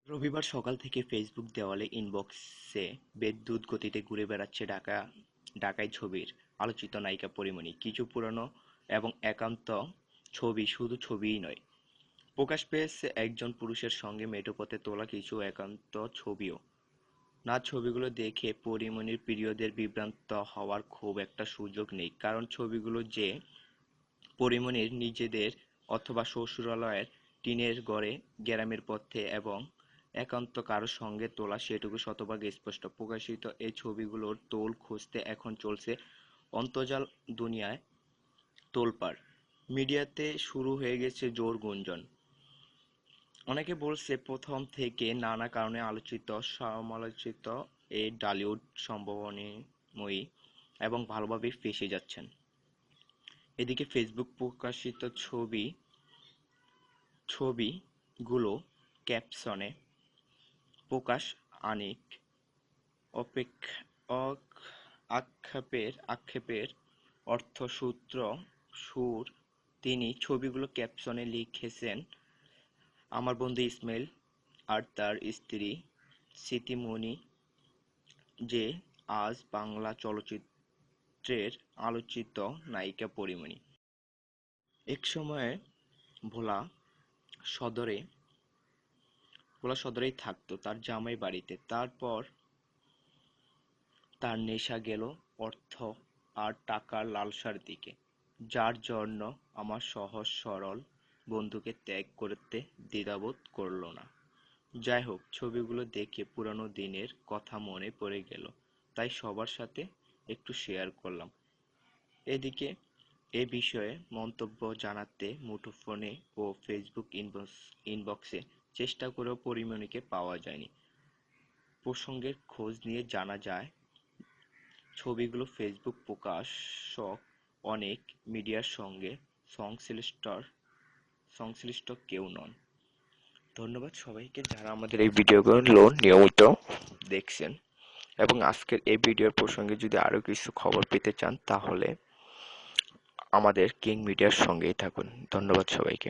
রবিবার সকাল থেকে ফেসবুক দেওয়ালে ইনবক্সে বিদ্যুৎ গতিতে ঘুরে বেড়াচ্ছে ঢাকাই ছবির আলোচিত নায়িকা পরীমনি। কিছু পুরনো এবং একান্ত ছবি, শুধু ছবিই নয়, প্রকাশ পেয়েছে একজন পুরুষের সঙ্গে মেঠোপথে তোলা কিছু একান্ত ছবিও। না, ছবিগুলো দেখে পরীমনির প্রিয়দের বিভ্রান্ত হওয়ার খুব একটা সুযোগ নেই, কারণ ছবিগুলো যে পরীমনির নিজেদের অথবা শ্বশুরালয়ের টিনের ঘরে, গ্রামের পথে এবং একান্ত কারো সঙ্গে তোলা সেটুকু শতভাগ স্পষ্ট। প্রকাশিত এই ছবিগুলোর টোল খুঁজতে এখন চলছে অন্তর্জাল দুনিয়ায় তোলপাড়। মিডিয়াতে শুরু হয়ে গেছে জোর গুঞ্জন। অনেকে বলছে প্রথম থেকে নানা কারণে আলোচিত সমালোচিত এই ঢালিউড সম্ভাবনাময়ী এবং ভালোভাবেই ফেঁসে যাচ্ছেন। এদিকে ফেসবুক প্রকাশিত ছবিগুলো ক্যাপশনে প্রকাশ আনিক আক্ষেপের সুর। তিনি ছবিগুলো ক্যাপশনে লিখেছেন, আমার বন্ধু ইসমাইল আর তার স্ত্রী স্মৃতিমণি যে আজ বাংলা চলচ্চিত্রের আলোচিত নায়িকা পরীমনি। একসময় ভোলা সদরেই থাকতো তার জামাই বাড়িতে। তারপর তার নেশা গেল অর্থ আর টাকার লালসার দিকে, যার জন্য আমার সহজ সরল বন্ধুকে ত্যাগ করতে দ্বিধাবোধ করল না। যাই হোক, ছবিগুলো দেখে পুরানো দিনের কথা মনে পড়ে গেল, তাই সবার সাথে একটু শেয়ার করলাম। এদিকে এ বিষয়ে মন্তব্য জানাতে মুঠোফোনে ও ফেসবুক ইনবক্সে চেষ্টা করেও পরীমনিকে পাওয়া যায়নি। প্রসঙ্গের খোঁজ নিয়ে জানা যায়, ছবিগুলো ফেসবুক প্রকাশক অনেক মিডিয়ার সঙ্গে সংশ্লিষ্ট কেউ নন। ধন্যবাদ সবাইকে যারা আমাদের এই ভিডিওগুলো নিয়মিত দেখছেন, এবং আজকের এই ভিডিওর প্রসঙ্গে যদি আরো কিছু খবর পেতে চান তাহলে আমাদের কিং মিডিয়ার সঙ্গেই থাকুন। ধন্যবাদ সবাইকে।